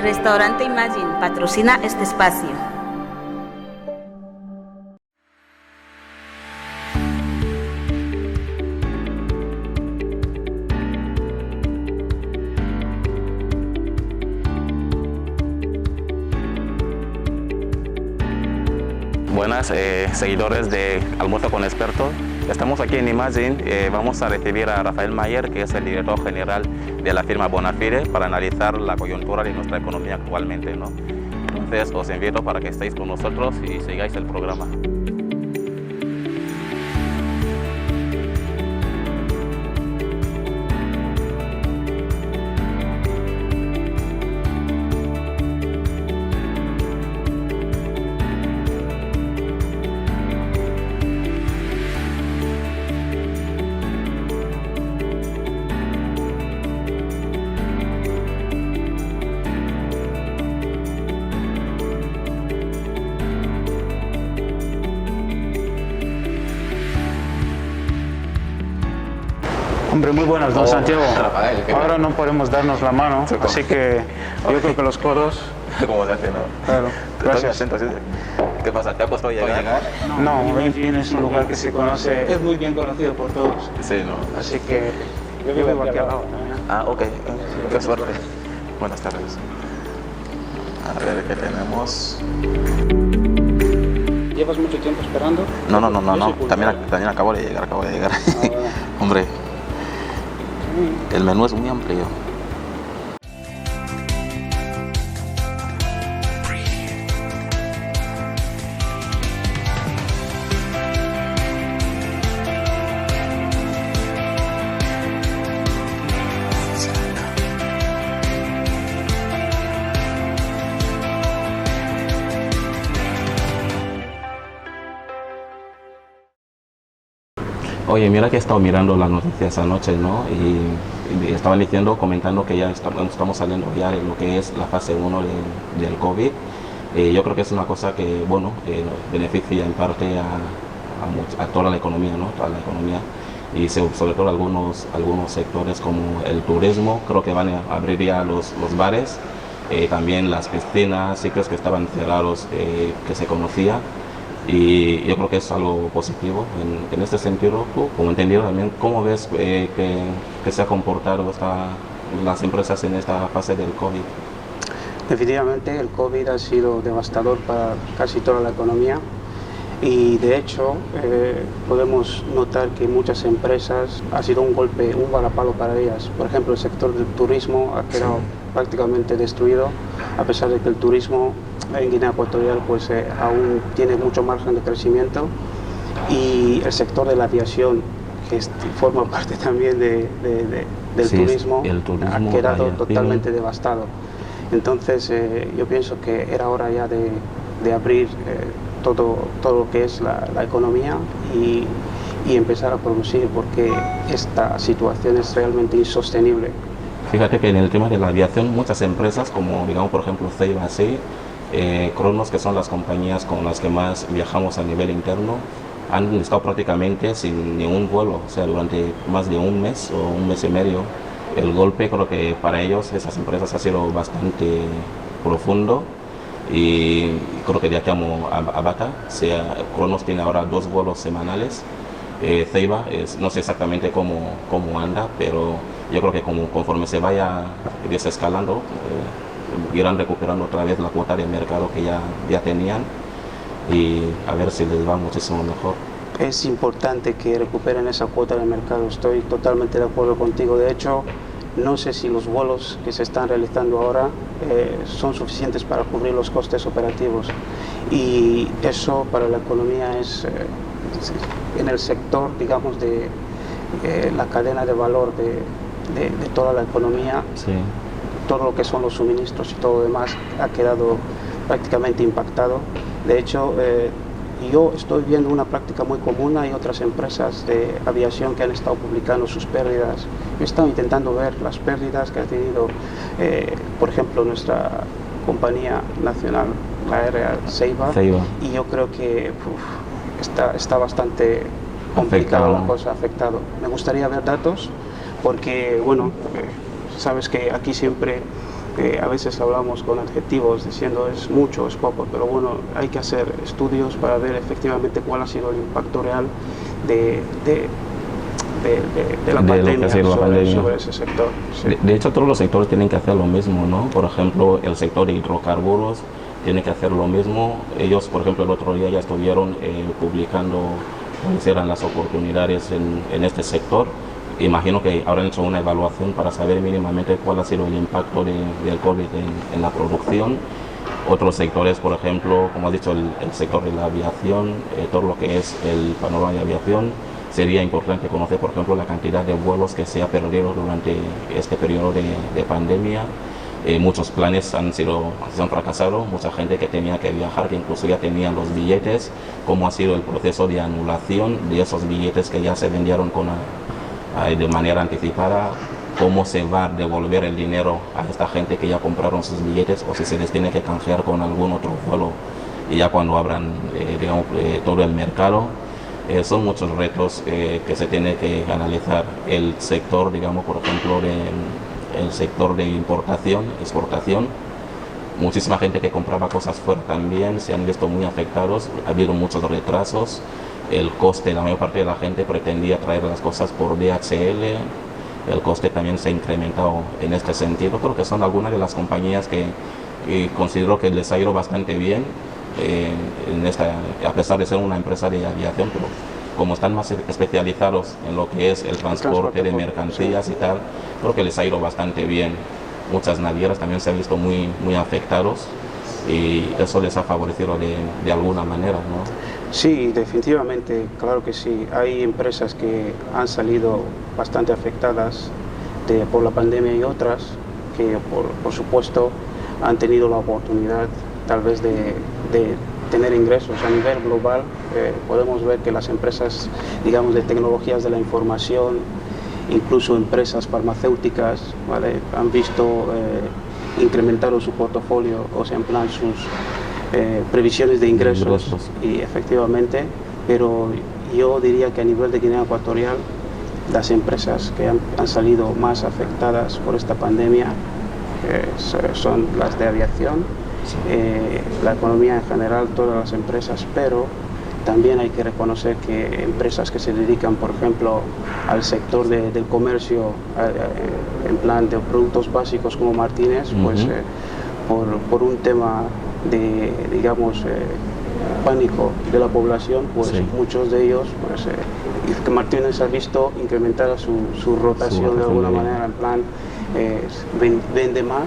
Restaurante Imagine patrocina este espacio. Buenas, seguidores de Almuerzo con Expertos. Estamos aquí en Imagine. Vamos a recibir a Rafael Mayer, que es el director general de la firma Bonafide, para analizar la coyuntura de nuestra economía actualmente, ¿no? Entonces os invito para que estéis con nosotros y sigáis el programa. Hombre, muy buenas, don Santiago. Rafael, ahora no podemos darnos la mano, así que yo creo que los codos... ¿Cómo se hace, no? Claro, gracias. Entonces, ¿qué pasa? ¿Te ha costado llegar? No, Benfica es un lugar que se conoce, es muy bien conocido por todos. Sí, ¿no? Así que yo vivo aquí al lado también. Ah, ok. Qué suerte. Buenas tardes. A ver, ¿qué tenemos? ¿Llevas mucho tiempo esperando? No. También acabo de llegar. Hombre, el menú es muy amplio. Oye, mira que he estado mirando las noticias anoche, ¿no? Y estaban comentando que ya estamos saliendo ya de lo que es la fase 1 del COVID. Yo creo que es una cosa que, bueno, beneficia en parte a toda la economía, ¿no? Toda la economía. Y sobre todo algunos sectores como el turismo, creo que van a abrir ya los bares, también las piscinas, sitios que estaban cerrados, que se conocía. Y yo creo que es algo positivo en este sentido. Tú, como entendido también, ¿cómo ves que se ha comportado las empresas en esta fase del COVID? Definitivamente el COVID ha sido devastador para casi toda la economía y de hecho podemos notar que muchas empresas ha sido un golpe, un varapalo para ellas. Por ejemplo, el sector del turismo ha quedado prácticamente destruido, a pesar de que el turismo en Guinea Ecuatorial pues aún tiene mucho margen de crecimiento, y el sector de la aviación, que forma parte también del turismo, ha quedado totalmente devastado. Entonces yo pienso que era hora ya de abrir todo lo que es la economía y empezar a producir, porque esta situación es realmente insostenible. Fíjate que en el tema de la aviación, muchas empresas, como digamos por ejemplo Ceiba, Cronos, que son las compañías con las que más viajamos a nivel interno, han estado prácticamente sin ningún vuelo, o sea, durante más de un mes o un mes y medio. El golpe, creo que para ellos, esas empresas, ha sido bastante profundo, y creo que de aquí a Bata, Cronos tiene ahora 2 vuelos semanales. Ceiba, no sé exactamente cómo anda, pero yo creo que conforme se vaya desescalando, irán recuperando otra vez la cuota de mercado que ya tenían, y a ver si les va muchísimo mejor. Es importante que recuperen esa cuota de mercado, estoy totalmente de acuerdo contigo. De hecho, no sé si los vuelos que se están realizando ahora son suficientes para cubrir los costes operativos, y eso para la economía es en el sector, digamos, de la cadena de valor de toda la economía. Sí. Todo lo que son los suministros y todo lo demás ha quedado prácticamente impactado. De hecho, yo estoy viendo una práctica muy común. Hay otras empresas de aviación que han estado publicando sus pérdidas. Yo he estado intentando ver las pérdidas que ha tenido, por ejemplo, nuestra compañía nacional, la aérea Ceiba, y yo creo que está bastante complicado la cosa, afectado. Me gustaría ver datos, porque, bueno, sabes que aquí siempre que a veces hablamos con adjetivos diciendo es mucho, es poco, pero bueno, hay que hacer estudios para ver efectivamente cuál ha sido el impacto real de la pandemia sobre ese sector. Sí. De hecho, todos los sectores tienen que hacer lo mismo, ¿no? Por ejemplo, el sector de hidrocarburos tiene que hacer lo mismo. Ellos, por ejemplo, el otro día ya estuvieron publicando cuáles eran las oportunidades en este sector. Imagino que habrán hecho una evaluación para saber mínimamente cuál ha sido el impacto del COVID en la producción. Otros sectores, por ejemplo, como has dicho, el sector de la aviación, todo lo que es el panorama de aviación, sería importante conocer, por ejemplo, la cantidad de vuelos que se ha perdido durante este periodo de pandemia. Muchos planes se han fracasado, mucha gente que tenía que viajar, que incluso ya tenían los billetes, cómo ha sido el proceso de anulación de esos billetes que ya se vendieron de manera anticipada, cómo se va a devolver el dinero a esta gente que ya compraron sus billetes o si se les tiene que canjear con algún otro vuelo y ya cuando abran todo el mercado. Son muchos retos que se tiene que analizar. El sector, digamos, por ejemplo, el sector de importación, exportación, muchísima gente que compraba cosas fuera también se han visto muy afectados, ha habido muchos retrasos, el coste, la mayor parte de la gente pretendía traer las cosas por DHL, el coste también se ha incrementado en este sentido. Creo que son algunas de las compañías que considero que les ha ido bastante bien, a pesar de ser una empresa de aviación, pero como están más especializados en lo que es el transporte de mercancías y tal, creo que les ha ido bastante bien. Muchas navieras también se han visto muy afectados y eso les ha favorecido de alguna manera, ¿no? Sí, definitivamente, claro que sí. Hay empresas que han salido bastante afectadas por la pandemia y otras que, por supuesto, han tenido la oportunidad tal vez de tener ingresos a nivel global. Podemos ver que las empresas, digamos, de tecnologías de la información, incluso empresas farmacéuticas, ¿vale?, han visto incrementar su portafolio, o sea, en plan sus previsiones de ingresos. Y efectivamente, pero yo diría que a nivel de Guinea Ecuatorial, las empresas que han salido más afectadas por esta pandemia son las de aviación, la economía en general, todas las empresas, pero también hay que reconocer que empresas que se dedican, por ejemplo, al sector del comercio, en plan de productos básicos como Martínez, pues por un tema de, digamos, pánico de la población, pues muchos de ellos, pues Martínez ha visto incrementar su rotación de alguna manera, en plan vende más.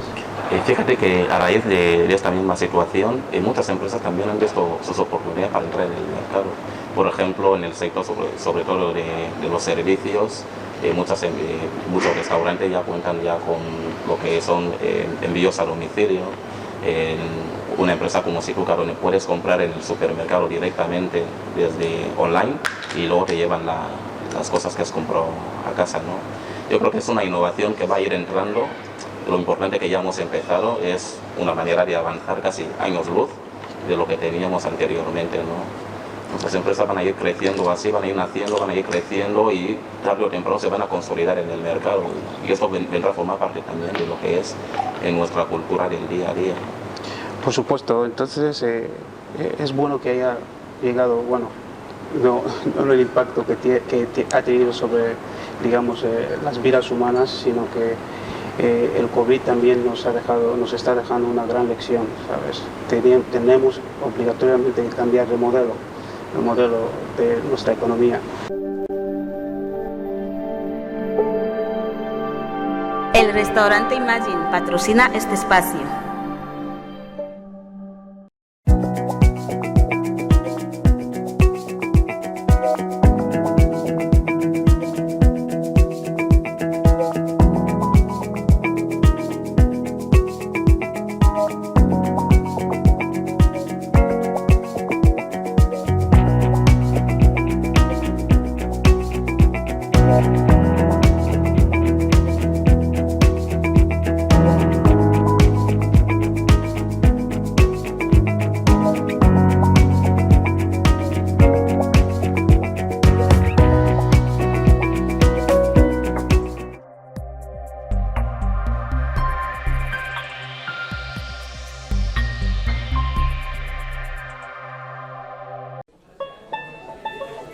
Fíjate que a raíz de esta misma situación, muchas empresas también han visto sus oportunidades para entrar en el mercado. Por ejemplo, en el sector sobre todo de los servicios, muchos restaurantes ya cuentan ya con lo que son envíos a domicilio. Una empresa como Situcar, donde puedes comprar en el supermercado directamente desde online y luego te llevan las cosas que has comprado a casa, ¿no? Yo creo que es una innovación que va a ir entrando. Lo importante que ya hemos empezado es una manera de avanzar casi años luz de lo que teníamos anteriormente, ¿no? Nuestras empresas van a ir creciendo así, van a ir naciendo, van a ir creciendo y tarde o temprano se van a consolidar en el mercado. Y esto vendrá a formar parte también de lo que es en nuestra cultura del día a día. Por supuesto, entonces es bueno que haya llegado, bueno, no el impacto que ha tenido sobre, digamos, las vidas humanas, sino que el COVID también nos está dejando una gran lección, ¿sabes? Tenemos obligatoriamente que cambiar el modelo de nuestra economía. El restaurante Imagine patrocina este espacio.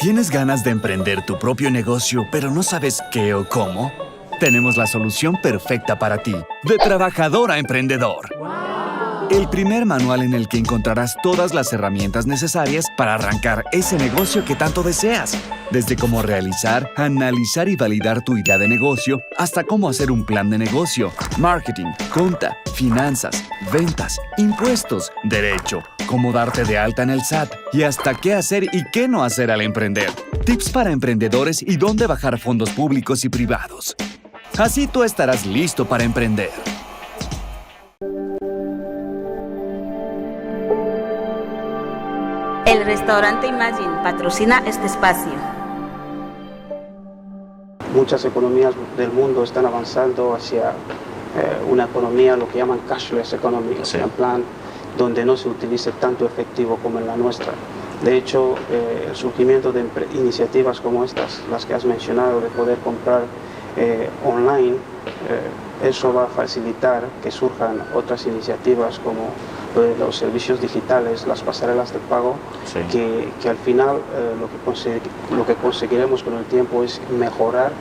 ¿Tienes ganas de emprender tu propio negocio, pero no sabes qué o cómo? Tenemos la solución perfecta para ti, de Trabajador a Emprendedor. El primer manual en el que encontrarás todas las herramientas necesarias para arrancar ese negocio que tanto deseas. Desde cómo realizar, analizar y validar tu idea de negocio, hasta cómo hacer un plan de negocio, marketing, cuenta, finanzas, ventas, impuestos, derecho, cómo darte de alta en el SAT y hasta qué hacer y qué no hacer al emprender. Tips para emprendedores y dónde bajar fondos públicos y privados. Así tú estarás listo para emprender. El restaurante Imagine patrocina este espacio. Muchas economías del mundo están avanzando hacia una economía, lo que llaman cashless economy, o sea, en plan donde no se utilice tanto efectivo como en la nuestra. De hecho, el surgimiento de iniciativas como estas, las que has mencionado, de poder comprar online, eso va a facilitar que surjan otras iniciativas como los servicios digitales, las pasarelas de pago, que al final lo que conseguiremos con el tiempo es mejorar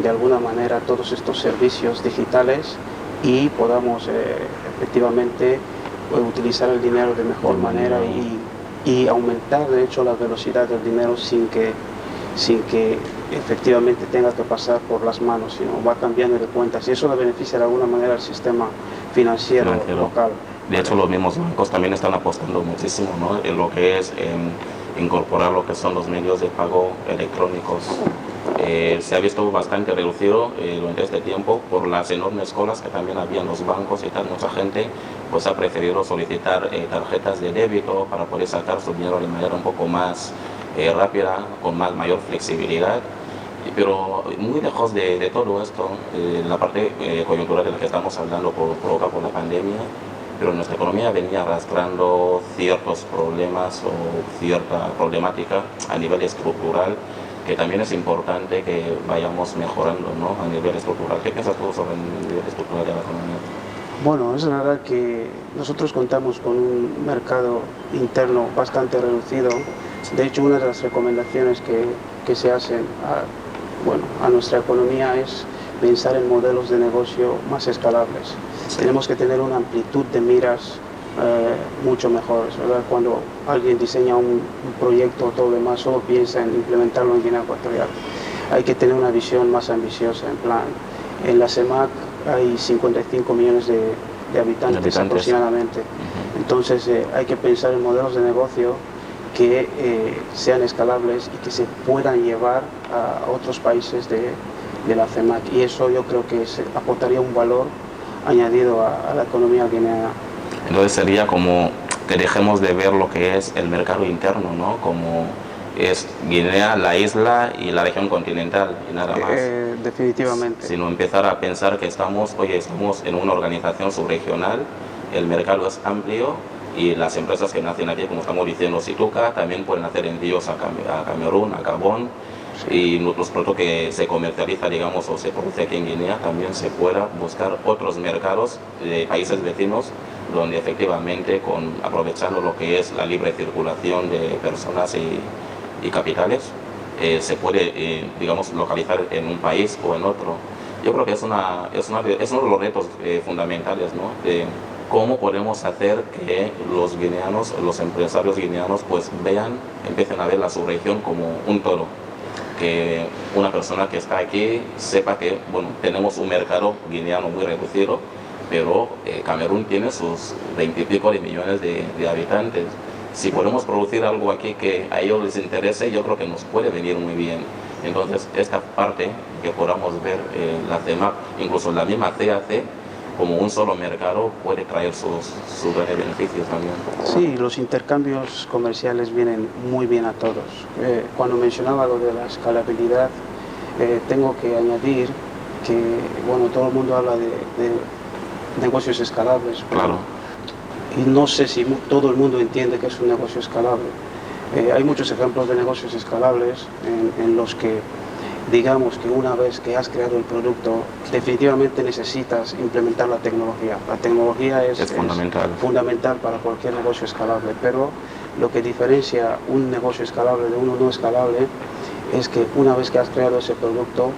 de alguna manera todos estos servicios digitales y podamos efectivamente utilizar el dinero de mejor manera y aumentar de hecho la velocidad del dinero sin que efectivamente tenga que pasar por las manos, sino va cambiando de cuentas y eso le beneficia de alguna manera al sistema financiero local. De hecho, los mismos bancos también están apostando muchísimo, ¿no?, en lo que es incorporar lo que son los medios de pago electrónicos. Se ha visto bastante reducido durante este tiempo por las enormes colas que también había en los bancos y tal. Mucha gente pues ha preferido solicitar tarjetas de débito para poder sacar su dinero de manera un poco más rápida, con mayor flexibilidad. Pero muy lejos de todo esto, la parte coyuntural de la que estamos hablando provocada por la pandemia, pero nuestra economía venía arrastrando ciertos problemas o cierta problemática a nivel estructural, que también es importante que vayamos mejorando, ¿no?, a nivel estructural. ¿Qué piensas tú sobre el nivel estructural de la economía? Bueno, es verdad que nosotros contamos con un mercado interno bastante reducido. De hecho, una de las recomendaciones que se hacen a nuestra economía es pensar en modelos de negocio más escalables. Tenemos que tener una amplitud de miras mucho mejores, ¿verdad? Cuando alguien diseña un proyecto o todo lo demás, solo piensa en implementarlo en Guinea Ecuatorial. Hay que tener una visión más ambiciosa, en plan, en la CEMAC hay 55 millones de habitantes aproximadamente. Entonces hay que pensar en modelos de negocio que sean escalables y que se puedan llevar a otros países de la CEMAC. Y eso yo creo que aportaría un valor añadido a la economía guineana. Entonces sería como que dejemos de ver lo que es el mercado interno, ¿no?, como es Guinea, la isla y la región continental y nada más. Definitivamente. Sino empezar a pensar que estamos en una organización subregional, el mercado es amplio y las empresas que nacen aquí, como estamos diciendo, Situca, también pueden hacer envíos a Camerún, a Gabón, y los productos que se comercializa, digamos, o se produce aquí en Guinea, también se pueda buscar otros mercados de países vecinos donde efectivamente, aprovechando lo que es la libre circulación de personas y capitales, se puede, digamos, localizar en un país o en otro. Yo creo que es uno de los retos fundamentales, ¿no?, de cómo podemos hacer que los guineanos, los empresarios guineanos, pues empiecen a ver la subregión como un todo. Que una persona que está aquí sepa que, bueno, tenemos un mercado guineano muy reducido, pero Camerún tiene sus 20 y pico de millones de habitantes. Si podemos producir algo aquí que a ellos les interese, yo creo que nos puede venir muy bien. Entonces, esta parte que podamos ver la CEMAC, incluso la misma CAC, como un solo mercado, puede traer sus beneficios también. Sí, los intercambios comerciales vienen muy bien a todos. Cuando mencionaba lo de la escalabilidad, tengo que añadir que, bueno, todo el mundo habla de negocios escalables. Claro. Y no sé si todo el mundo entiende que es un negocio escalable. Hay muchos ejemplos de negocios escalables en los que, digamos que una vez que has creado el producto, definitivamente necesitas implementar la tecnología. La tecnología es fundamental para cualquier negocio escalable, pero lo que diferencia un negocio escalable de uno no escalable es que una vez que has creado ese producto,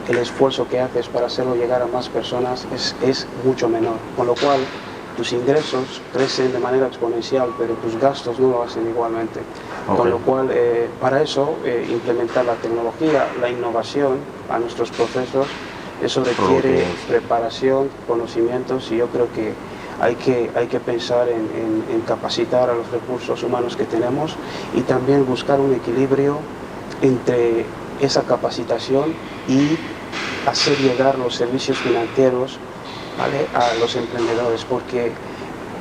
el esfuerzo que haces para hacerlo llegar a más personas es mucho menor, con lo cual tus ingresos crecen de manera exponencial, pero tus gastos no lo hacen igualmente. Con lo cual, para eso, implementar la tecnología, la innovación a nuestros procesos, eso requiere preparación, conocimientos, y yo creo que hay que pensar en capacitar a los recursos humanos que tenemos y también buscar un equilibrio entre esa capacitación y hacer llegar los servicios financieros, ¿vale?, a los emprendedores, porque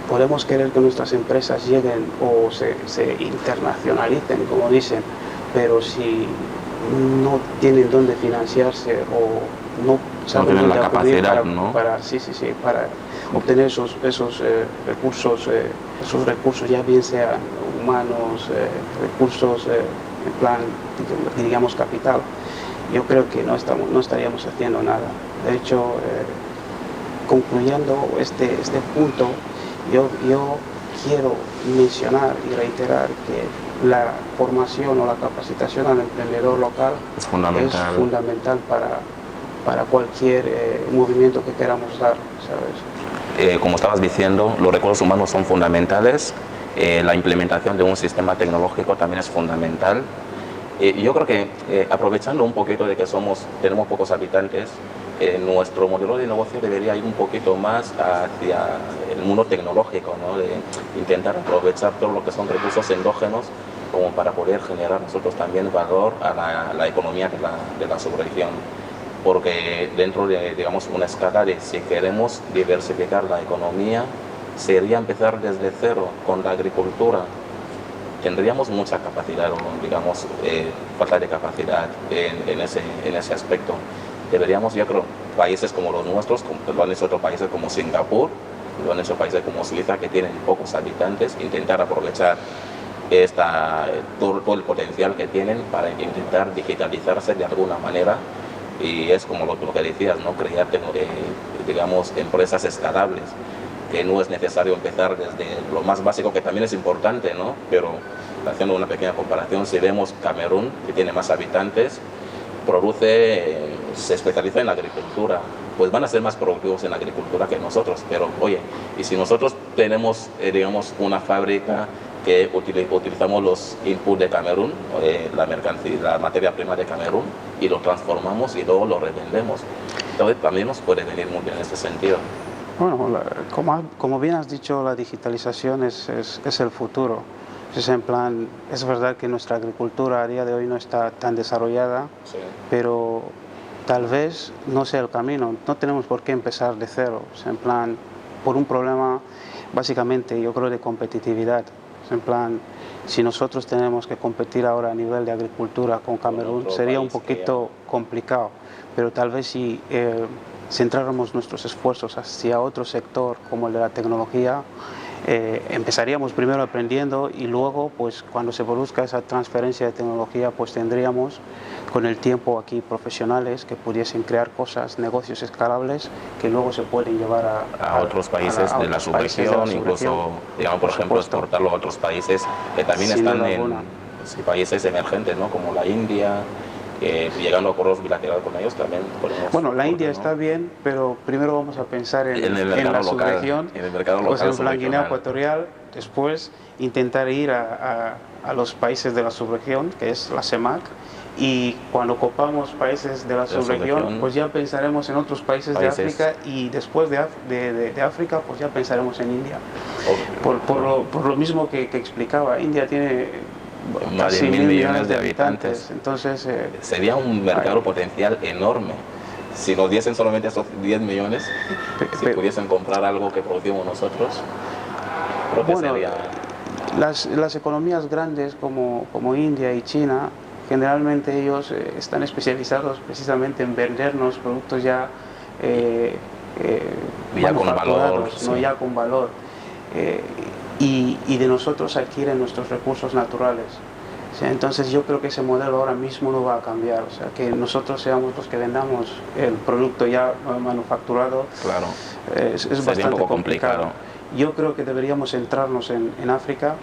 podemos querer que nuestras empresas lleguen o se internacionalicen, como dicen, pero si no tienen dónde financiarse o no saben tienen dónde la acudir capacidad, ¿no? para obtener esos recursos, ya bien sean humanos, recursos en plan, digamos, capital, yo creo que no estaríamos haciendo nada. De hecho, concluyendo este punto, yo quiero mencionar y reiterar que la formación o la capacitación al emprendedor local es fundamental para cualquier movimiento que queramos dar, ¿sabes? Como estabas diciendo, los recursos humanos son fundamentales, la implementación de un sistema tecnológico también es fundamental. Yo creo que aprovechando un poquito de que tenemos pocos habitantes, nuestro modelo de negocio debería ir un poquito más hacia el mundo tecnológico, ¿no? De intentar aprovechar todo lo que son recursos endógenos como para poder generar nosotros también valor a la economía de la subregión. Porque dentro de, digamos, una escala de si queremos diversificar la economía, sería empezar desde cero con la agricultura. Tendríamos mucha capacidad, o digamos, falta de capacidad en ese aspecto. Deberíamos, yo creo, países como los nuestros, lo han hecho otros países como Singapur, lo han hecho países como Suiza, que tienen pocos habitantes, intentar aprovechar todo el potencial que tienen para intentar digitalizarse de alguna manera. Y es como lo que decías, ¿no? Crear, digamos, empresas escalables, que no es necesario empezar desde lo más básico, que también es importante, ¿no? Pero haciendo una pequeña comparación, si vemos Camerún, que tiene más habitantes, se especializa en la agricultura, pues van a ser más productivos en la agricultura que nosotros. Pero oye, y si nosotros tenemos, digamos, una fábrica que utilizamos los inputs de Camerún, la materia prima de Camerún, y lo transformamos y luego lo revendemos, entonces también nos puede venir muy bien en este sentido. Bueno, como bien has dicho, la digitalización es el futuro. En plan, es verdad que nuestra agricultura a día de hoy no está tan desarrollada, Sí. pero tal vez no sea el camino. No tenemos por qué empezar de cero. En plan, por un problema básicamente, yo creo, de competitividad. En plan, si nosotros tenemos que competir ahora a nivel de agricultura con Camerún, sería un poquito complicado, pero tal vez si centráramos nuestros esfuerzos hacia otro sector como el de la tecnología, empezaríamos primero aprendiendo y luego, pues cuando se produzca esa transferencia de tecnología, pues tendríamos con el tiempo aquí profesionales que pudiesen crear cosas, negocios escalables que luego se pueden llevar a otros países de la subregión, incluso, digamos, por ejemplo, exportarlo a otros países que también están en países emergentes, ¿no? Como la India. Llegando a acuerdos bilaterales con ellos también podemos... Bueno, la India está bien, pero primero vamos a pensar en la subregión, en el mercado local, pues en la Guinea Ecuatorial, después intentar ir a los países de la subregión, que es la CEMAC, y cuando copamos países de la subregión, pues ya pensaremos en otros países de África, y después de África, pues ya pensaremos en India. Por lo mismo que explicaba, India tiene más de 1.000 millones de habitantes. Entonces, sería un mercado potencial enorme. Si nos diesen solamente esos 10 millones, si pudiesen comprar algo que producimos nosotros, creo que sería... Las economías grandes como India y China, generalmente ellos están especializados precisamente en vendernos productos ya con valor, no ya con valor. Y de nosotros adquieren nuestros recursos naturales. O sea, entonces yo creo que ese modelo ahora mismo no va a cambiar. O sea, que nosotros seamos los que vendamos el producto ya manufacturado, claro, es bastante un poco complicado. complicado. Yo creo que deberíamos centrarnos en África,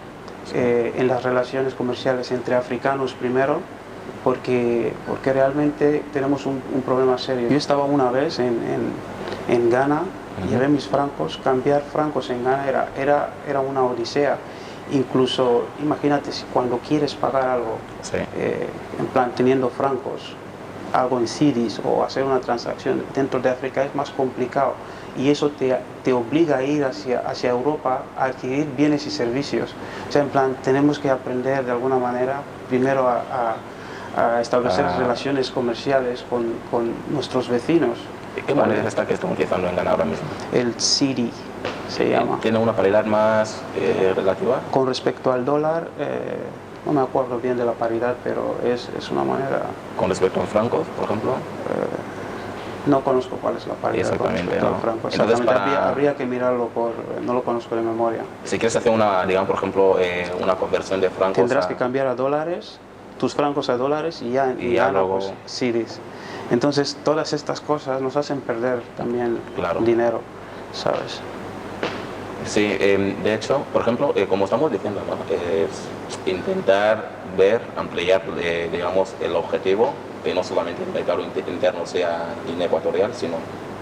en las relaciones comerciales entre africanos primero, porque realmente tenemos un problema serio. Yo estaba una vez en Ghana, llevé mis francos, cambiar francos en Ghana era una odisea. Incluso, imagínate, cuando quieres pagar algo, en plan teniendo francos, algo en cedis o hacer una transacción dentro de África es más complicado. Y eso te obliga a ir hacia Europa a adquirir bienes y servicios. O sea, en plan, tenemos que aprender de alguna manera primero a establecer relaciones comerciales con nuestros vecinos. ¿Qué moneda está que está utilizando en Ghana ahora mismo? El cedi se llama. ¿Tiene una paridad más relativa? Con respecto al dólar, no me acuerdo bien de la paridad, pero es una moneda... ¿Con respecto al franco, por ejemplo? No conozco cuál es la paridad. Exactamente, con ¿no? franco. Entonces, Habría que mirarlo, no lo conozco de memoria. Si quieres hacer una, digamos, por ejemplo, una conversión de francos tendrás que cambiar a dólares, tus francos a dólares y ya luego... pues, cedis. Entonces, todas estas cosas nos hacen perder también dinero, ¿sabes? Sí, de hecho, por ejemplo, como estamos diciendo, ¿no? Es intentar ver, ampliar, digamos, el objetivo, que no solamente el mercado interno sea Guinea Ecuatorial, sino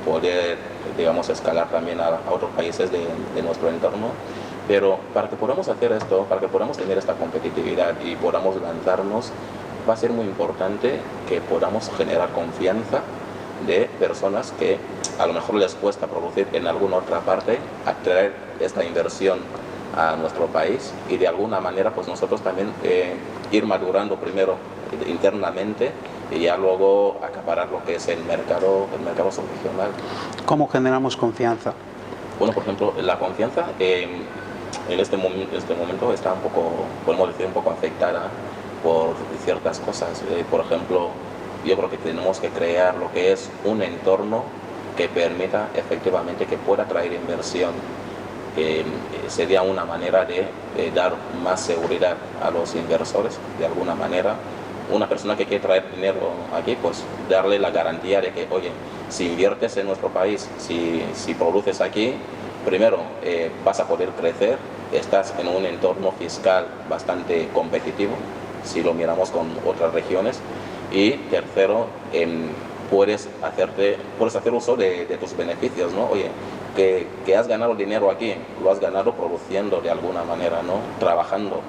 poder, digamos, escalar también a otros países de nuestro entorno. Pero para que podamos hacer esto, para que podamos tener esta competitividad y podamos lanzarnos, va a ser muy importante que podamos generar confianza de personas que a lo mejor les cuesta producir en alguna otra parte, atraer esta inversión a nuestro país y de alguna manera pues nosotros también ir madurando primero internamente y ya luego acaparar lo que es el mercado subregional. ¿Cómo generamos confianza? Bueno, por ejemplo, la confianza en este momento está un poco, podemos decir, un poco afectada por ciertas cosas. Por ejemplo, yo creo que tenemos que crear lo que es un entorno que permita efectivamente que pueda traer inversión. Sería una manera de dar más seguridad a los inversores, de alguna manera. Una persona que quiere traer dinero aquí, pues darle la garantía de que, oye, si inviertes en nuestro país, si produces aquí, primero vas a poder crecer, estás en un entorno fiscal bastante competitivo, si lo miramos con otras regiones, y tercero, puedes hacer uso de tus beneficios, ¿no? Oye, que has ganado dinero aquí, lo has ganado produciendo de alguna manera, ¿no? Trabajando.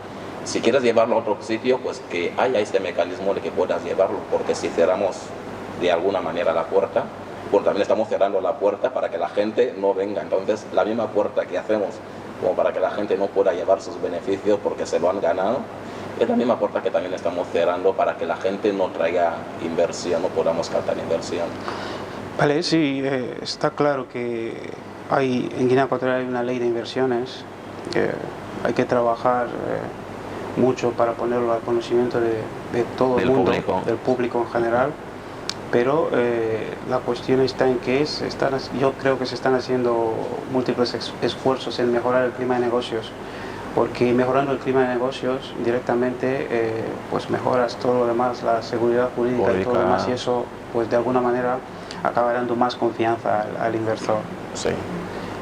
Si quieres llevarlo a otro sitio, pues que haya este mecanismo de que puedas llevarlo, porque si cerramos de alguna manera la puerta, pues también estamos cerrando la puerta para que la gente no venga. Entonces, la misma puerta que hacemos como para que la gente no pueda llevar sus beneficios porque se lo han ganado, es la misma puerta que también estamos cerrando para que la gente no traiga inversión, no podamos captar inversión. Vale, sí, está claro que en Guinea Ecuatorial hay una ley de inversiones, que hay que trabajar mucho para ponerlo al conocimiento de todo el mundo, del público en general, pero la cuestión está en que yo creo que se están haciendo múltiples esfuerzos en mejorar el clima de negocios, porque mejorando el clima de negocios directamente pues mejoras todo lo demás, la seguridad jurídica y todo lo demás, y eso pues de alguna manera acaba dando más confianza al inversor. Sí.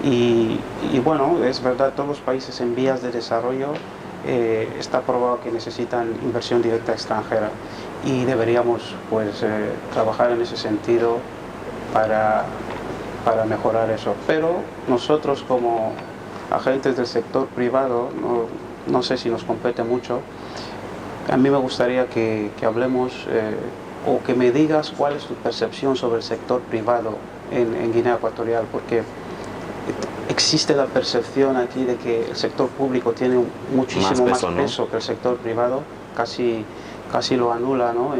Y bueno, es verdad, todos los países en vías de desarrollo está probado que necesitan inversión directa extranjera y deberíamos pues trabajar en ese sentido para mejorar eso. Pero nosotros como agentes del sector privado, no sé si nos compete mucho, a mí me gustaría que hablemos o que me digas cuál es tu percepción sobre el sector privado en Guinea Ecuatorial, porque existe la percepción aquí de que el sector público tiene muchísimo más peso, ¿no?, que el sector privado, casi lo anula, ¿no?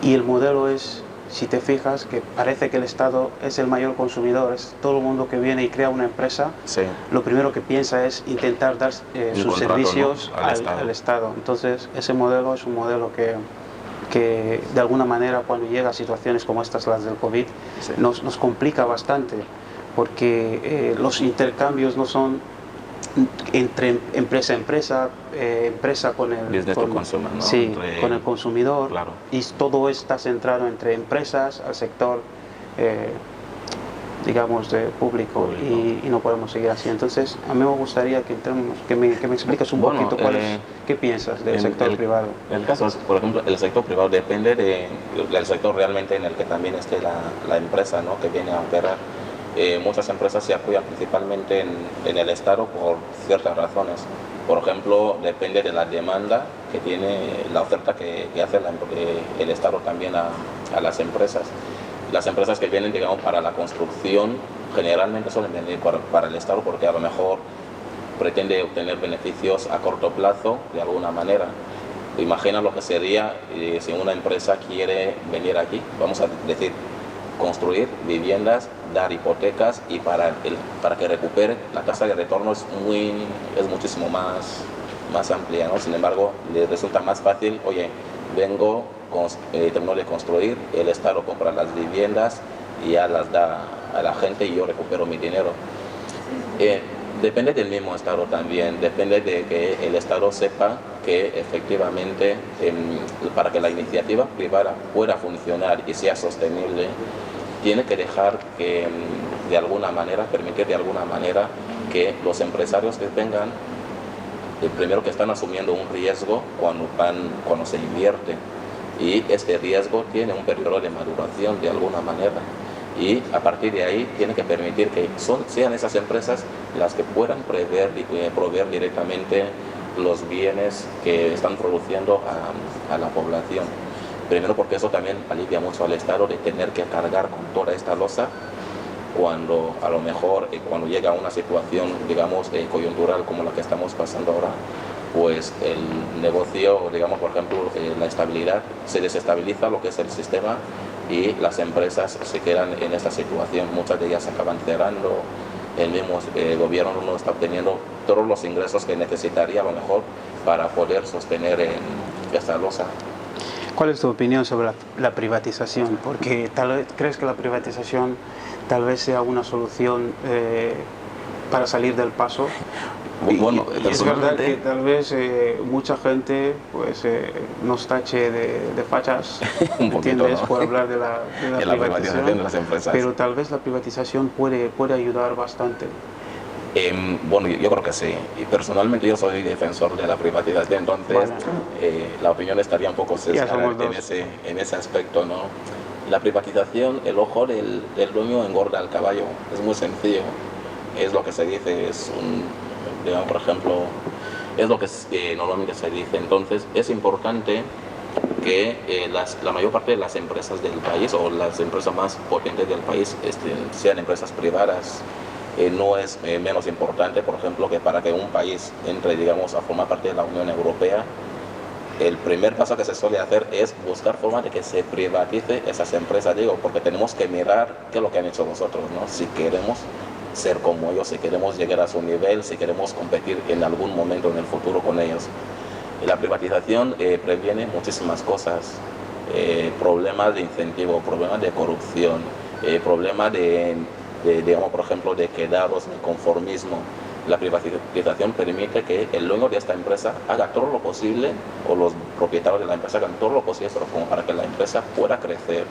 Y el modelo es, si te fijas, que parece que el Estado es el mayor consumidor, es todo el mundo que viene y crea una empresa, sí, lo primero que piensa es intentar dar sus servicios, ¿no?, al Estado. Entonces ese modelo es un modelo que de alguna manera cuando llega a situaciones como estas, las del COVID, sí, nos complica bastante, porque los intercambios no son entre empresa a empresa, empresa con el, consumer, ¿no?, sí, con el consumidor, claro, y todo está centrado entre empresas al sector digamos, de público y no podemos seguir así. Entonces, a mí me gustaría que entremos, que me expliques un poquito qué piensas del sector privado. El caso es, por ejemplo, el sector privado depende del sector realmente en el que también esté la empresa, ¿no?, que viene a operar. Muchas empresas se apoyan principalmente en el Estado por ciertas razones. Por ejemplo, depende de la demanda que tiene la oferta que hace el Estado también a las empresas. Las empresas que vienen, digamos, para la construcción generalmente suelen venir para el Estado porque a lo mejor pretende obtener beneficios a corto plazo de alguna manera. Imagina lo que sería si una empresa quiere venir aquí, vamos a decir, construir viviendas, dar hipotecas y para que recupere la tasa de retorno es muchísimo más amplia, ¿no? Sin embargo, le resulta más fácil, oye, vengo, termino de construir, el Estado compra las viviendas y ya las da a la gente y yo recupero mi dinero. Depende del mismo Estado también, depende de que el Estado sepa que efectivamente para que la iniciativa privada pueda funcionar y sea sostenible, tiene que dejar que de alguna manera, permitir de alguna manera que los empresarios que vengan, primero que están asumiendo un riesgo cuando se invierte, y este riesgo tiene un periodo de maduración de alguna manera, y a partir de ahí tiene que permitir que sean esas empresas las que puedan proveer directamente los bienes que están produciendo a la población. Primero porque eso también alivia mucho al Estado de tener que cargar con toda esta losa cuando a lo mejor cuando llega una situación, digamos, coyuntural como la que estamos pasando ahora, pues el negocio, digamos, por ejemplo, la estabilidad, se desestabiliza lo que es el sistema y las empresas se quedan en esta situación. Muchas de ellas acaban cerrando, el mismo gobierno no está obteniendo todos los ingresos que necesitaría a lo mejor para poder sostener esta losa. ¿Cuál es tu opinión sobre la privatización? Porque ¿crees que la privatización tal vez sea una solución para salir del paso? Bueno, y es verdad que tal vez mucha gente pues nos tache de fachas, ¿entiendes? ¿No? Por hablar de la privatización de las empresas. Pero tal vez la privatización puede ayudar bastante. Bueno, yo creo que sí. Y personalmente yo soy defensor de la privatización, entonces la opinión estaría un poco sesgada en ese aspecto, ¿no? La privatización, el ojo del dueño engorda al caballo. Es muy sencillo. Es lo que se dice, digamos, por ejemplo, es lo que normalmente se dice. Entonces es importante que la mayor parte de las empresas del país o las empresas más potentes del país sean empresas privadas. No es menos importante, por ejemplo, que para que un país entre, digamos, a formar parte de la Unión Europea, el primer paso que se suele hacer es buscar formas de que se privatice esas empresas, porque tenemos que mirar qué es lo que han hecho los otros, ¿no? Si queremos ser como ellos, si queremos llegar a su nivel, si queremos competir en algún momento en el futuro con ellos. La privatización previene muchísimas cosas, problemas de incentivo, problemas de corrupción, problemas digamos, por ejemplo, de quedados, de conformismo. La privatización permite que el dueño de esta empresa haga todo lo posible, o los propietarios de la empresa hagan todo lo posible como para que la empresa pueda crecer,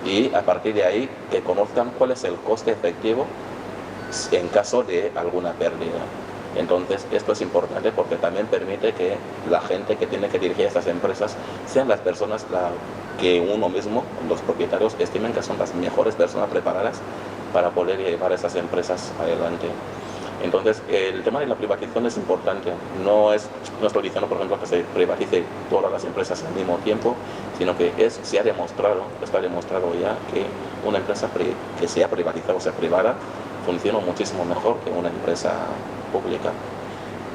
y a partir de ahí que conozcan cuál es el coste efectivo en caso de alguna pérdida. Entonces esto es importante porque también permite que la gente que tiene que dirigir estas empresas sean las personas que uno mismo, los propietarios, estimen que son las mejores personas preparadas para poder llevar esas empresas adelante. Entonces el tema de la privatización es importante. No estoy diciendo, por ejemplo, que se privatice todas las empresas al mismo tiempo, sino que está demostrado ya que una empresa que sea privatizada o sea privada funciona muchísimo mejor que una empresa pública,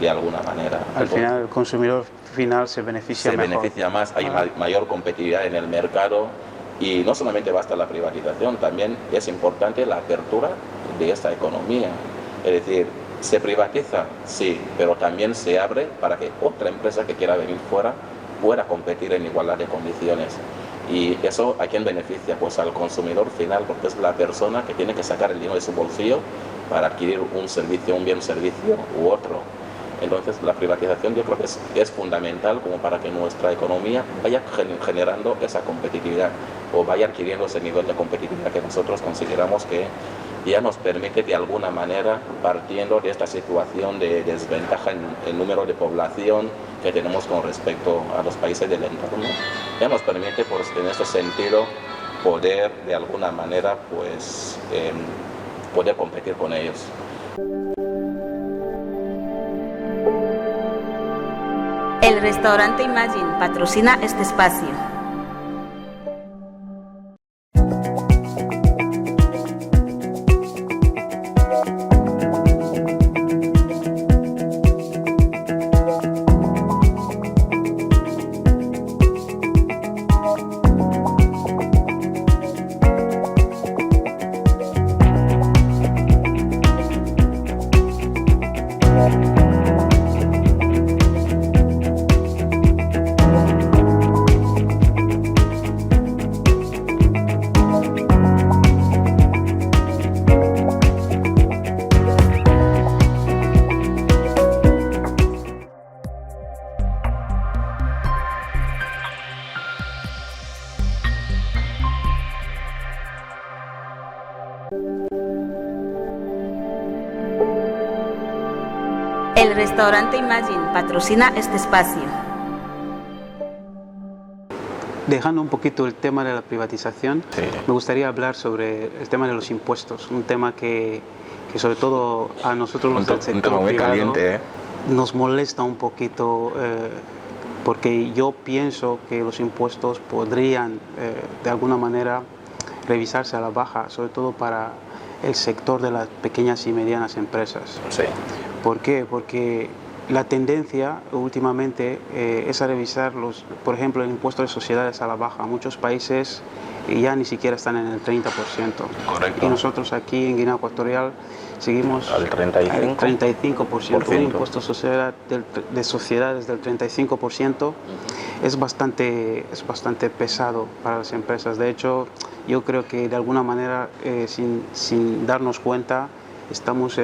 de alguna manera. Al final el consumidor final se beneficia mejor. Se beneficia más, hay mayor competitividad en el mercado, y no solamente basta la privatización, también es importante la apertura de esta economía. Es decir, se privatiza, sí, pero también se abre para que otra empresa que quiera venir fuera pueda competir en igualdad de condiciones. Y eso, ¿a quién beneficia? Pues al consumidor final, porque es la persona que tiene que sacar el dinero de su bolsillo para adquirir un servicio, un bien servicio u otro. Entonces la privatización yo creo que es fundamental como para que nuestra economía vaya generando esa competitividad o vaya adquiriendo ese nivel de competitividad que nosotros consideramos que y ya nos permite de alguna manera, partiendo de esta situación de desventaja en el número de población que tenemos con respecto a los países del entorno, ya nos permite pues, en ese sentido poder de alguna manera pues, poder competir con ellos. El restaurante Imagine patrocina este espacio. El restaurante Imagine patrocina este espacio. Dejando un poquito el tema de la privatización, Sí. me gustaría hablar sobre el tema de los impuestos, un tema que sobre todo a nosotros los del sector muy privado caliente, ¿eh? nos molesta un poquito, porque yo pienso que los impuestos podrían de alguna manera revisarse a la baja, sobre todo para el sector de las pequeñas y medianas empresas. Sí. ¿Por qué? Porque la tendencia últimamente es a revisar, por ejemplo, el impuesto de sociedades a la baja. Muchos países ya ni siquiera están en el 30%. Correcto. Y nosotros aquí en Guinea Ecuatorial seguimos Al 35%. 35%. Un impuesto de sociedades del 35% es bastante pesado para las empresas. De hecho, yo creo que de alguna manera, sin darnos cuenta, estamos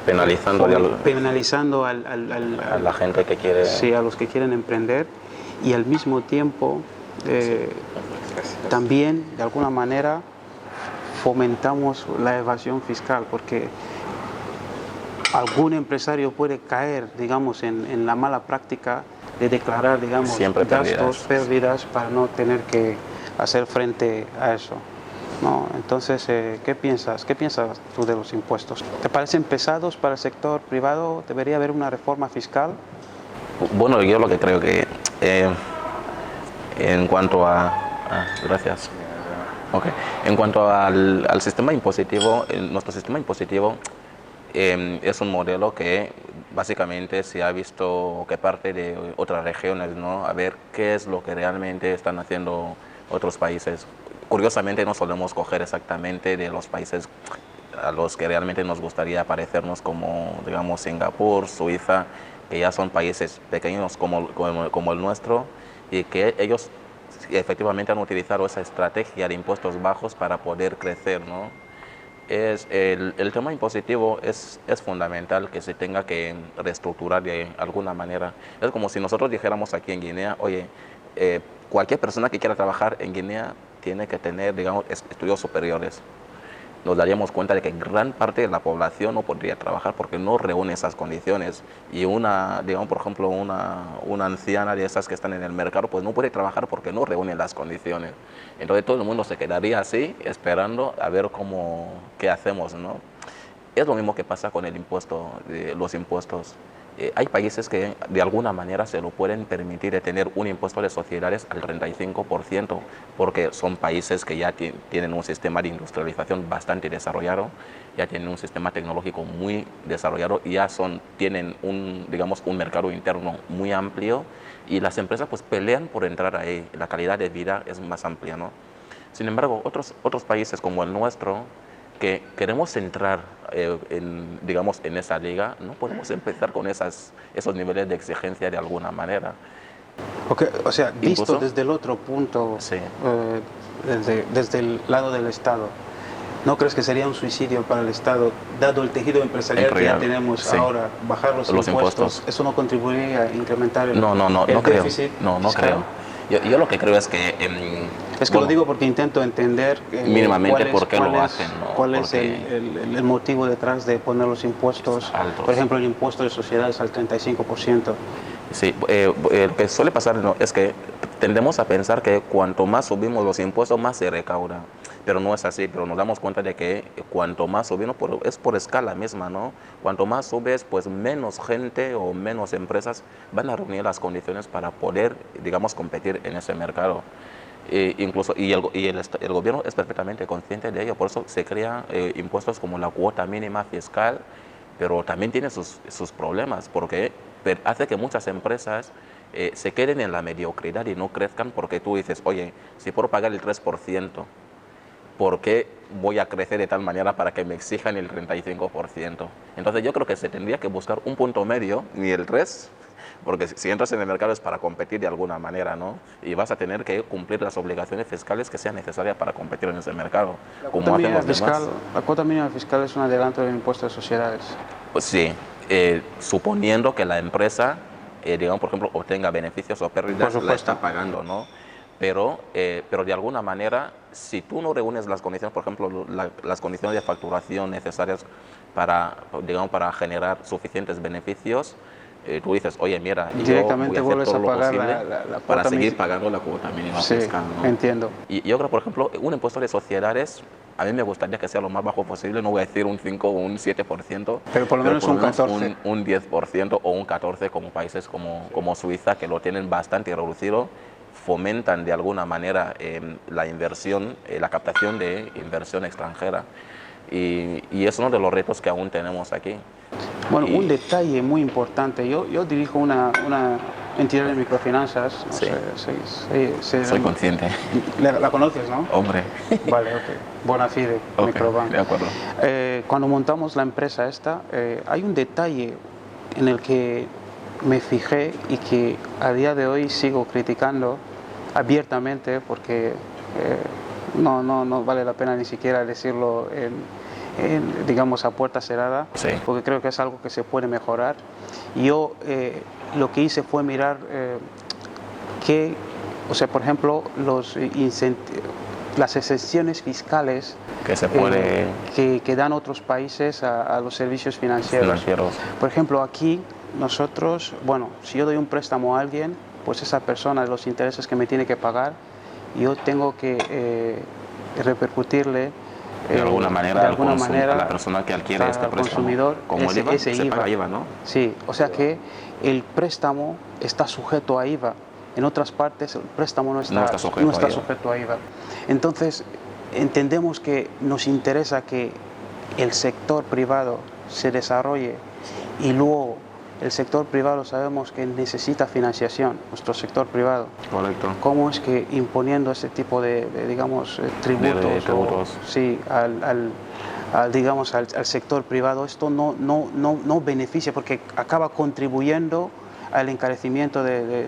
penalizando a la gente que quiere... Sí, a los que quieren emprender, y al mismo tiempo también de alguna manera fomentamos la evasión fiscal, porque algún empresario puede caer, digamos, en la mala práctica de declarar, digamos, Siempre gastos, pérdidas para no tener que hacer frente a eso. ¿No? Entonces, ¿qué piensas tú de los impuestos? ¿Te parecen pesados para el sector privado? ¿Debería haber una reforma fiscal? Bueno, yo lo que creo que en cuanto a... gracias. Okay. En cuanto al sistema impositivo, nuestro sistema impositivo es un modelo que básicamente se ha visto que parte de otras regiones, ¿no? A ver qué es lo que realmente están haciendo otros países. Curiosamente no solemos coger exactamente de los países a los que realmente nos gustaría parecernos, como digamos Singapur, Suiza, que ya son países pequeños como el nuestro, y que ellos efectivamente han utilizado esa estrategia de impuestos bajos para poder crecer, ¿no? El tema impositivo es fundamental que se tenga que reestructurar de alguna manera. Es como si nosotros dijéramos aquí en Guinea, oye, cualquier persona que quiera trabajar en Guinea tiene que tener, digamos, estudios superiores. Nos daríamos cuenta de que gran parte de la población no podría trabajar porque no reúne esas condiciones. Y digamos, por ejemplo, una anciana de esas que están en el mercado, pues no puede trabajar porque no reúne las condiciones. Entonces todo el mundo se quedaría así, esperando a ver qué hacemos, ¿no? Es lo mismo que pasa con los impuestos. Hay países que de alguna manera se lo pueden permitir de tener un impuesto de sociedades al 35%, porque son países que ya tienen un sistema de industrialización bastante desarrollado, ya tienen un sistema tecnológico muy desarrollado y ya tienen digamos, un mercado interno muy amplio, y las empresas pues pelean por entrar ahí. La calidad de vida es más amplia, ¿no? Sin embargo, otros países como el nuestro, que queremos entrar digamos, en esa liga, no podemos empezar con esos niveles de exigencia de alguna manera. Okay, o sea, visto Incluso, desde el otro punto, sí. Desde el lado del Estado, ¿no crees que sería un suicidio para el Estado, dado el tejido empresarial que ya tenemos ahora, bajar los impuestos? ¿Eso no contribuiría a incrementar el No déficit creo. No fiscal? creo. Yo lo que creo es que... Es que lo digo porque intento entender mínimamente por qué lo hacen, ¿no? ¿Cuál es el motivo detrás de poner los impuestos altos? Por ejemplo, el impuesto de sociedades al 35%. Sí, lo que suele pasar, ¿no?, es que tendemos a pensar que cuanto más subimos los impuestos, más se recauda. Pero no es así, pero nos damos cuenta de que cuanto más subimos, es por escala misma, ¿no? Cuanto más subes, pues menos gente o menos empresas van a reunir las condiciones para poder, digamos, competir en ese mercado. Incluso, el gobierno es perfectamente consciente de ello, por eso se crean impuestos como la cuota mínima fiscal, pero también tiene sus problemas, porque hace que muchas empresas se queden en la mediocridad y no crezcan, porque tú dices, oye, si puedo pagar el 3%, ¿por qué voy a crecer de tal manera para que me exijan el 35%? Entonces yo creo que se tendría que buscar un punto medio, ni el 3%, porque si entras en el mercado es para competir de alguna manera, ¿no? Y vas a tener que cumplir las obligaciones fiscales que sean necesarias para competir en ese mercado, como hacen los demás. La cuota mínima fiscal es un adelanto del impuesto de sociedades. Pues sí, suponiendo que la empresa, digamos, por ejemplo, obtenga beneficios o pérdidas, la está pagando, ¿no? Pero de alguna manera, si tú no reúnes las condiciones, por ejemplo, las condiciones de facturación necesarias para, digamos, para generar suficientes beneficios, tú dices, oye, mira, directamente yo voy a hacer todo vuelves a pagar lo posible para seguir pagando la cuota mínima fiscal, ¿no? Entiendo. Y yo creo, por ejemplo, un impuesto de sociedades, a mí me gustaría que sea lo más bajo posible, no voy a decir un 5 o un 7%, pero por lo menos un 14%. Un 10% o un 14%, como países como Suiza, que lo tienen bastante reducido, fomentan de alguna manera la inversión, la captación de inversión extranjera. Y es uno de los retos que aún tenemos aquí. Bueno, un detalle muy importante. Yo dirijo una entidad de microfinanzas. Sí. Soy consciente. La conoces, ¿no? Hombre. Vale, ok. Bonafide, Okay, Microbank. de acuerdo. Cuando montamos la empresa esta, hay un detalle en el que me fijé y que a día de hoy sigo criticando abiertamente porque no vale la pena ni siquiera decirlo digamos a puerta cerrada, sí, porque creo que es algo que se puede mejorar. Y yo lo que hice fue mirar o sea, por ejemplo, las exenciones fiscales que dan otros países a los servicios financieros. Por ejemplo, aquí nosotros, bueno, si yo doy un préstamo a alguien, pues esa persona, los intereses que me tiene que pagar, yo tengo que repercutirle de alguna manera a la persona que adquiere este préstamo, consumidor, como el IVA, ese se paga IVA, ¿no? Sí, o sea que el préstamo está sujeto a IVA. En otras partes el préstamo no está sujeto a IVA. Entonces entendemos que nos interesa que el sector privado se desarrolle y luego el sector privado sabemos que necesita financiación, nuestro sector privado. Correcto. ¿Cómo es que imponiendo este tipo de digamos, tributos, sí, digamos, al sector privado, esto no beneficia porque acaba contribuyendo al encarecimiento de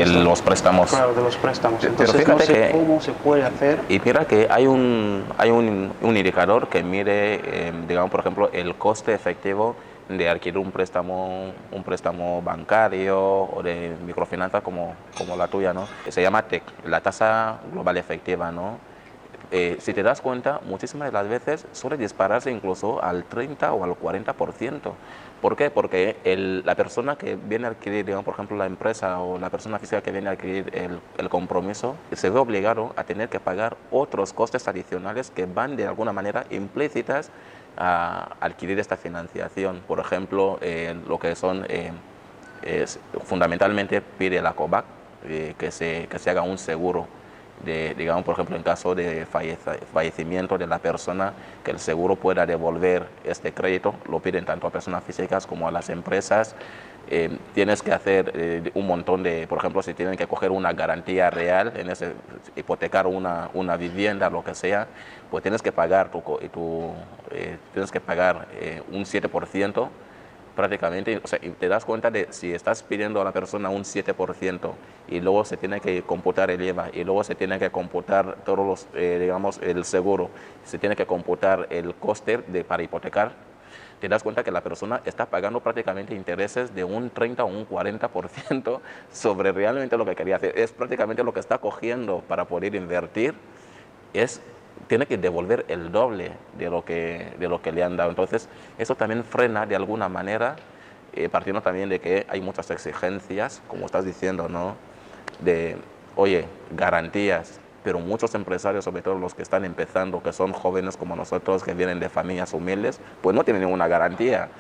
los préstamos? Claro, de los préstamos. Entonces no sé cómo se puede hacer. Y mira que hay un indicador que mide, digamos, por ejemplo, el coste efectivo de adquirir un préstamo bancario o de microfinanza como la tuya, ¿no? Se llama TEC, la tasa global efectiva, ¿no? Si te das cuenta, muchísimas de las veces suele dispararse incluso al 30 o al 40%. ¿Por qué? Porque la persona que viene a adquirir, digamos, por ejemplo, la empresa o la persona física que viene a adquirir el compromiso, se ve obligado a tener que pagar otros costes adicionales que van de alguna manera implícitas a adquirir esta financiación. Por ejemplo, lo que son, fundamentalmente pide la COVAC que se haga un seguro. Digamos, por ejemplo, en caso de fallecimiento de la persona, que el seguro pueda devolver este crédito, lo piden tanto a personas físicas como a las empresas. Tienes que hacer un montón de, por ejemplo, si tienen que coger una garantía real, hipotecar una vivienda, lo que sea, pues tienes que pagar un 7%. Prácticamente, o sea, te das cuenta de si estás pidiendo a la persona un 7% y luego se tiene que computar el IVA y luego se tiene que computar todos los, digamos, el seguro, se tiene que computar el coste para hipotecar, te das cuenta que la persona está pagando prácticamente intereses de un 30 o un 40% sobre realmente lo que quería hacer. Es prácticamente lo que está cogiendo para poder invertir, tiene que devolver el doble de lo que le han dado. Entonces, eso también frena de alguna manera, partiendo también de que hay muchas exigencias, como estás diciendo, ¿no? De, oye, garantías. Pero muchos empresarios, sobre todo los que están empezando, que son jóvenes como nosotros, que vienen de familias humildes, pues no tienen ninguna garantía.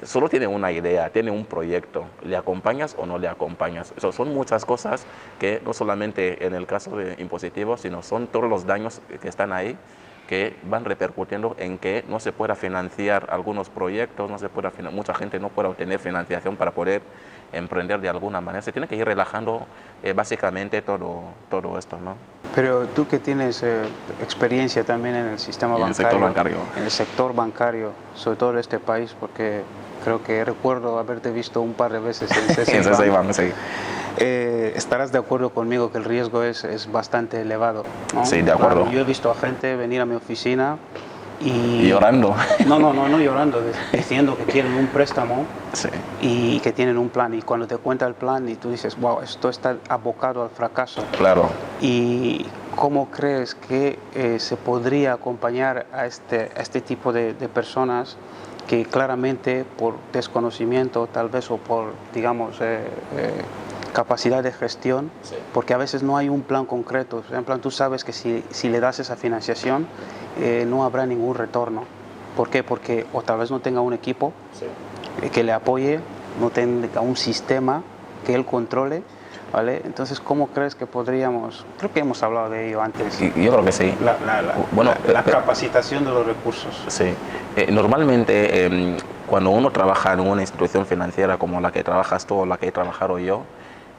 Solo tienen una idea, tienen un proyecto. ¿Le acompañas o no le acompañas? Eso son muchas cosas que no solamente en el caso de impositivo, sino son todos los daños que están ahí, que van repercutiendo en que no se pueda financiar algunos proyectos, mucha gente no pueda obtener financiación para poder emprender de alguna manera. Se tiene que ir relajando básicamente todo esto, ¿no? Pero tú que tienes experiencia también en el sistema bancario, el sector bancario. En el sector bancario, sobre todo en este país, porque creo que recuerdo haberte visto un par de veces en CaixaBank. Sí. Estarás de acuerdo conmigo que el riesgo es bastante elevado, ¿no? Sí, de acuerdo. Yo he visto a gente venir a mi oficina y llorando. No llorando, diciendo que quieren un préstamo, sí, y que tienen un plan, y cuando te cuenta el plan y tú dices, wow, esto está abocado al fracaso. Claro. ¿Y cómo crees que se podría acompañar a este tipo de personas que claramente por desconocimiento tal vez o por, digamos, capacidad de gestión, sí, porque a veces no hay un plan concreto? En plan, tú sabes que si le das esa financiación no habrá ningún retorno. ¿Por qué? Porque o tal vez no tenga un equipo, sí, que le apoye, no tenga un sistema que él controle, ¿vale? Entonces, ¿cómo crees que podríamos? Creo que hemos hablado de ello antes. Yo creo que sí. La capacitación de los recursos. Sí. Normalmente, cuando uno trabaja en una institución financiera como la que trabajas tú o la que he trabajado yo,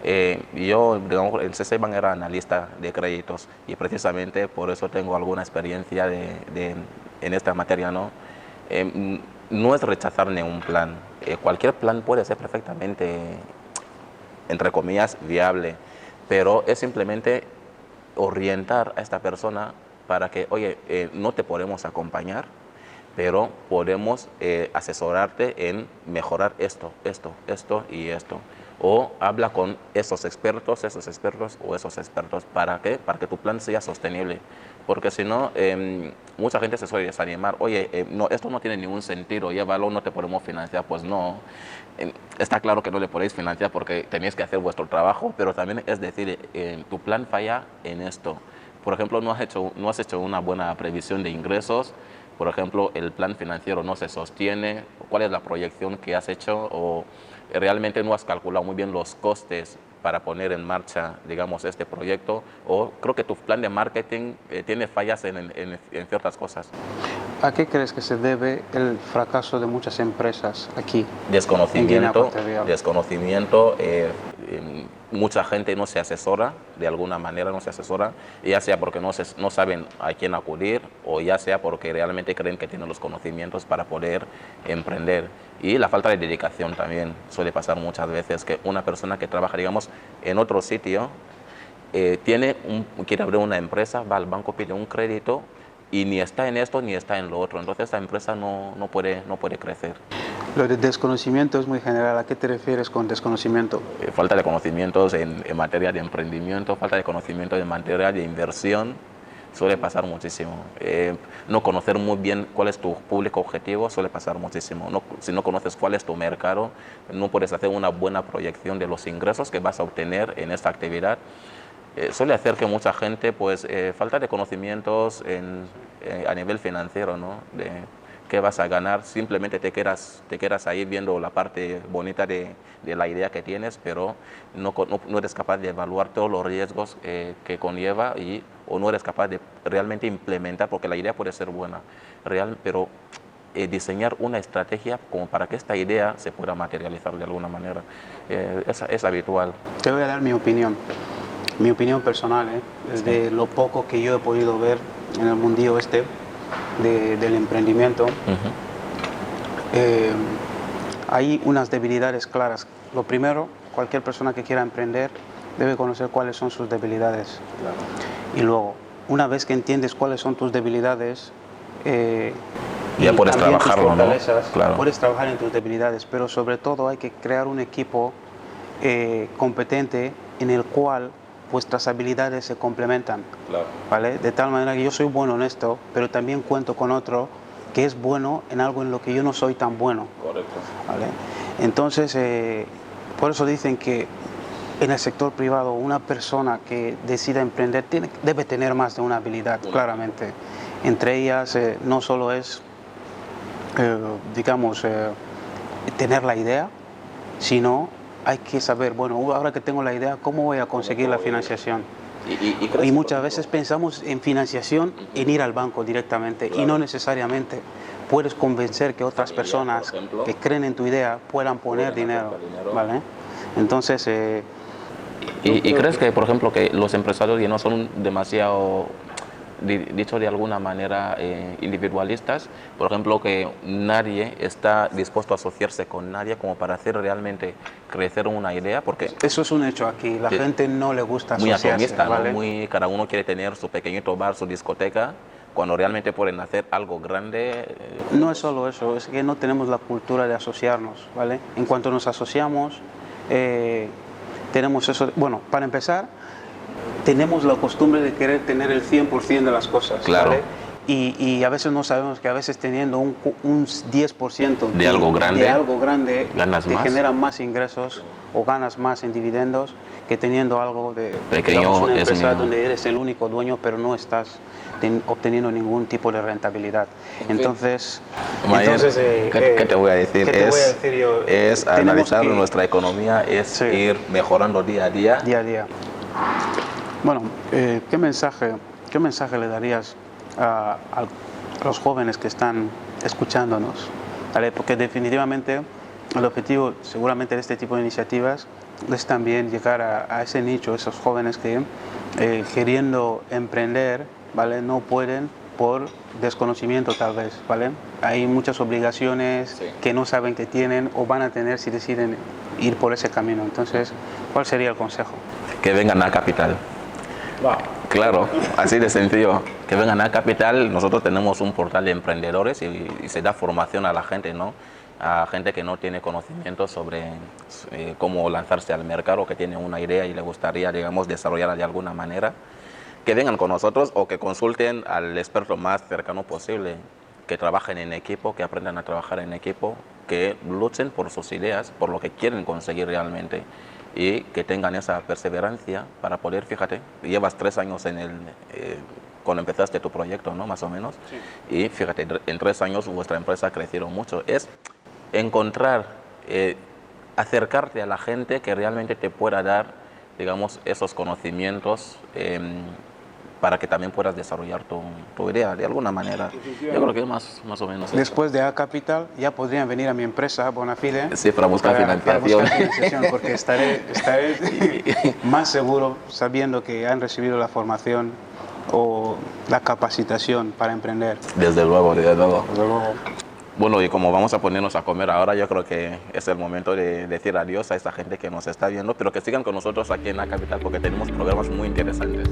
digamos, en CaixaBank era analista de créditos y precisamente por eso tengo alguna experiencia en esta materia, ¿no? No es rechazar ningún plan. Cualquier plan puede ser perfectamente, entre comillas, viable, pero es simplemente orientar a esta persona para que, oye, no te podemos acompañar, pero podemos asesorarte en mejorar esto y esto. O habla con esos expertos o esos expertos. ¿Para qué? Para que tu plan sea sostenible. Porque si no, mucha gente se suele desanimar. Oye, no, esto no tiene ningún sentido, llévalo, no te podemos financiar. Pues no, está claro que no le podéis financiar porque tenéis que hacer vuestro trabajo, pero también es decir, tu plan falla en esto. Por ejemplo, no has hecho una buena previsión de ingresos. Por ejemplo, el plan financiero no se sostiene. ¿Cuál es la proyección que has hecho? O realmente no has calculado muy bien los costes para poner en marcha, digamos, este proyecto, o creo que tu plan de marketing tiene fallas en ciertas cosas. ¿A qué crees que se debe el fracaso de muchas empresas aquí? Desconocimiento, mucha gente no se asesora, de alguna manera no se asesora, ya sea porque no saben a quién acudir o ya sea porque realmente creen que tienen los conocimientos para poder emprender. Y la falta de dedicación también suele pasar muchas veces, que una persona que trabaja, digamos, en otro sitio, quiere abrir una empresa, va al banco, pide un crédito y ni está en esto ni está en lo otro. Entonces esta empresa no puede crecer. Lo de desconocimiento es muy general. ¿A qué te refieres con desconocimiento? Falta de conocimientos en materia de emprendimiento, falta de conocimiento en materia de inversión, suele pasar muchísimo. No conocer muy bien cuál es tu público objetivo suele pasar muchísimo. Si no conoces cuál es tu mercado, no puedes hacer una buena proyección de los ingresos que vas a obtener en esta actividad. Suele hacer que mucha gente, pues, falta de conocimientos a nivel financiero, ¿no? De qué vas a ganar, simplemente te quedas ahí viendo la parte bonita de la idea que tienes, pero no eres capaz de evaluar todos los riesgos que conlleva o no eres capaz de realmente implementar, porque la idea puede ser buena, pero diseñar una estrategia como para que esta idea se pueda materializar de alguna manera. Es habitual. Te voy a dar mi opinión personal, desde lo poco que yo he podido ver en el mundillo del emprendimiento. Hay unas debilidades claras. Lo primero, cualquier persona que quiera emprender debe conocer cuáles son sus debilidades. Claro. Y luego, una vez que entiendes cuáles son tus debilidades, Ya puedes también tus trabajarlo, ¿no? fortalezas, Claro. puedes trabajar en tus debilidades, pero sobre todo hay que crear un equipo competente en el cual vuestras habilidades se complementan, Claro. ¿vale? De tal manera que yo soy bueno en esto, pero también cuento con otro que es bueno en algo en lo que yo no soy tan bueno, Correcto. ¿vale? Entonces, por eso dicen que en el sector privado una persona que decida emprender debe tener más de una habilidad, claramente. Entre ellas no solo es, digamos, tener la idea, sino hay que saber, bueno, ahora que tengo la idea, ¿cómo voy a conseguir la financiación? Y muchas veces pensamos en financiación en ir al banco directamente y no necesariamente puedes convencer que otras personas que creen en tu idea puedan poner dinero, ¿vale? Entonces... ¿Y crees que, por ejemplo, que los empresarios ya no son demasiado, dicho de alguna manera, individualistas? Por ejemplo, que nadie está dispuesto a asociarse con nadie como para hacer realmente crecer una idea, porque Eso es un hecho aquí, la gente no le gusta muy asociarse, atomista, ¿no? ¿vale? Muy, cada uno quiere tener su pequeñito bar, su discoteca, cuando realmente pueden hacer algo grande. No es solo eso, es que no tenemos la cultura de asociarnos, ¿vale? En cuanto nos asociamos, tenemos eso, bueno, para empezar, tenemos la costumbre de querer tener el 100% de las cosas, Claro. ¿vale? Y a veces no sabemos que a veces teniendo un 10% De algo grande, ganas más. te generan más ingresos o ganas más en dividendos que teniendo algo de Pequeño, digamos, una es empresa mío. donde eres el único dueño pero no estás obteniendo ningún tipo de rentabilidad. Entonces, Mayer, ¿qué te voy a decir? ¿qué te voy a decir yo? Es Tenemos analizar que- nuestra economía, es Sí. ir mejorando día a día. día a día. Bueno, ¿qué mensaje le darías a los jóvenes que están escuchándonos? ¿Vale? Porque definitivamente el objetivo seguramente de este tipo de iniciativas es también llegar a ese nicho, esos jóvenes que queriendo emprender, ¿vale? No pueden por desconocimiento tal vez, ¿vale? Hay muchas obligaciones Sí. que no saben que tienen o van a tener si deciden ir por ese camino. Entonces, ¿cuál sería el consejo? Que vengan a Capital. Claro, así de sencillo. Que vengan a Capital. Nosotros tenemos un portal de emprendedores y se da formación a la gente, ¿no? A gente que no tiene conocimiento sobre cómo lanzarse al mercado, que tiene una idea y le gustaría, digamos, desarrollarla de alguna manera. Que vengan con nosotros o que consulten al experto más cercano posible, que trabajen en equipo, que aprendan a trabajar en equipo, que luchen por sus ideas, por lo que quieren conseguir realmente y que tengan esa perseverancia para poder, fíjate, llevas 3 años cuando empezaste tu proyecto, ¿no? Más o menos. Sí. Y fíjate, en 3 años vuestra empresa ha crecido mucho. Es encontrar, acercarte a la gente que realmente te pueda dar, digamos, esos conocimientos para que también puedas desarrollar tu idea de alguna manera. Yo creo que es más o menos eso. Después de A Capital ya podrían venir a mi empresa, Bonafide. Sí, para buscar financiación. Para buscar financiación, porque estaré más seguro sabiendo que han recibido la formación o la capacitación para emprender. Desde luego, desde luego. Desde luego. Bueno, y como vamos a ponernos a comer ahora, yo creo que es el momento de decir adiós a esta gente que nos está viendo, pero que sigan con nosotros aquí en la capital porque tenemos programas muy interesantes.